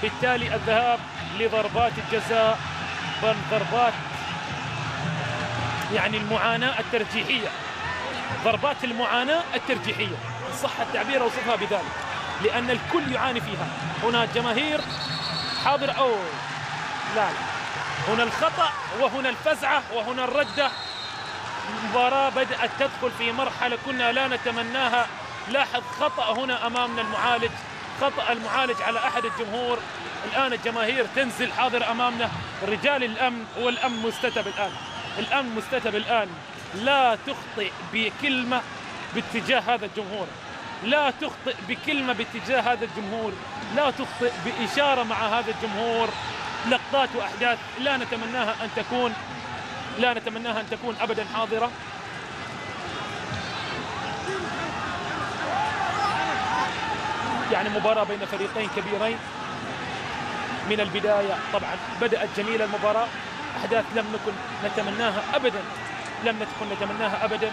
بالتالي الذهاب لضربات الجزاء، ضربات يعني المعاناة الترجيحية، ضربات المعاناة الترجيحية إن صح التعبير أوصفها بذلك، لأن الكل يعاني فيها. هنا الجماهير حاضر، أو لا، هنا الخطأ وهنا الفزعة وهنا الردة. المباراة بدأت تدخل في مرحلة كنا لا نتمناها. لاحظ خطأ هنا أمامنا المعالج، خطأ المعالج على أحد الجمهور. الآن الجماهير تنزل حاضر أمامنا، رجال الأمن والأمن مستتب الآن، الأمن مستتب الآن. لا تخطئ بكلمة باتجاه هذا الجمهور، لا تخطئ بكلمة باتجاه هذا الجمهور، لا تخطئ بإشارة مع هذا الجمهور. لقطات وأحداث لا نتمناها أن تكون أبدا حاضرة. يعني مباراة بين فريقين كبيرين من البداية. طبعا بدأت جميلة المباراة، أحداث لم نكن نتمناها أبدا،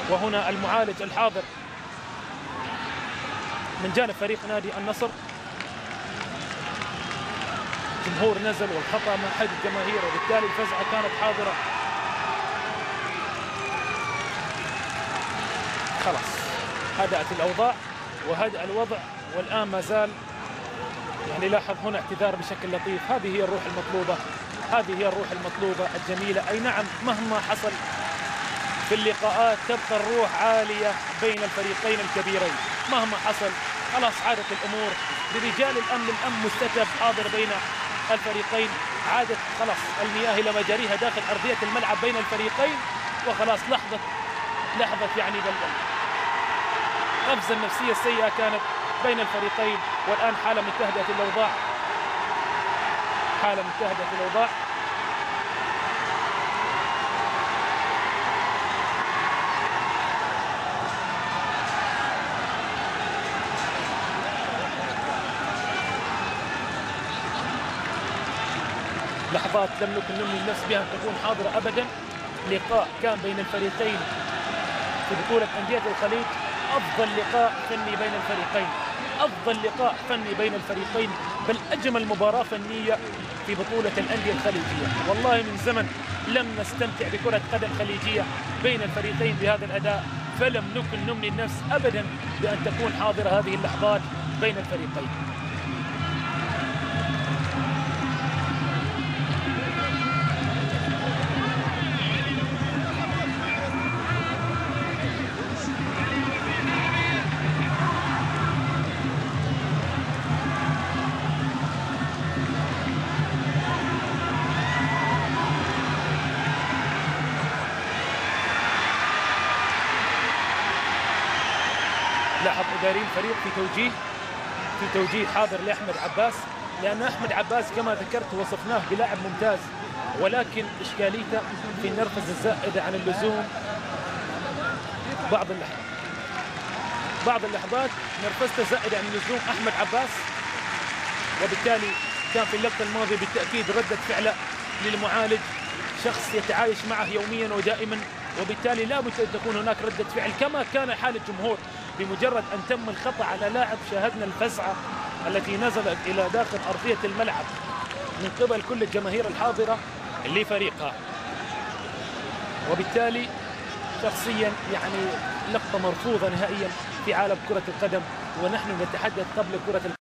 وهنا المعالج الحاضر من جانب فريق نادي النصر. جمهور نزل والخطأ من أحد الجماهير، وبالتالي الفزعة كانت حاضرة. خلاص هدأت الأوضاع وهدأ الوضع، والآن ما زال يعني لاحظ هنا اعتذار بشكل لطيف. هذه هي الروح المطلوبة، هذه هي الروح المطلوبة الجميلة. أي نعم، مهما حصل في اللقاءات تبقى الروح عالية بين الفريقين الكبيرين مهما حصل. خلاص عادت الأمور برجال الأمن، الأمن مستتب حاضر بين الفريقين. عادت خلاص المياه إلى مجاريها داخل أرضية الملعب بين الفريقين، وخلاص لحظة يعني القفزة النفسية السيئة كانت بين الفريقين، والآن حالة متهدئة الأوضاع، حالة متهدئة الأوضاع. لحظات لم نكن نمني النفس بها أن تكون حاضرة أبدا. لقاء كان بين الفريقين في بطولة أندية الخليج، أفضل لقاء فني بين الفريقين، أفضل لقاء فني بين الفريقين، بل أجمل مباراة فنية في بطولة الأندية الخليجية. والله من زمن لم نستمتع بكرة قدم خليجية بين الفريقين بهذا الأداء، فلم نكن نمني النفس أبدا بأن تكون حاضرة هذه اللحظات بين الفريقين. لاحظ إداري الفريق في توجيه حاضر لأحمد عباس، لأن أحمد عباس كما ذكرت وصفناه بلاعب ممتاز، ولكن إشكاليته في النرفزة الزائدة عن اللزوم. بعض اللحظات نرفزته زائدة عن اللزوم أحمد عباس، وبالتالي كان في اللقطة الماضية بالتأكيد ردة فعله للمعالج، شخص يتعايش معه يوميا ودائما، وبالتالي لا بد أن تكون هناك ردة فعل كما كان حال الجمهور. بمجرد أن تم الخطأ على لاعب شاهدنا الفزعة التي نزلت إلى داخل أرضية الملعب من قبل كل الجماهير الحاضرة لفريقها، وبالتالي شخصيا يعني لقطة مرفوضة نهائيا في عالم كرة القدم، ونحن نتحدث قبل كرة القدم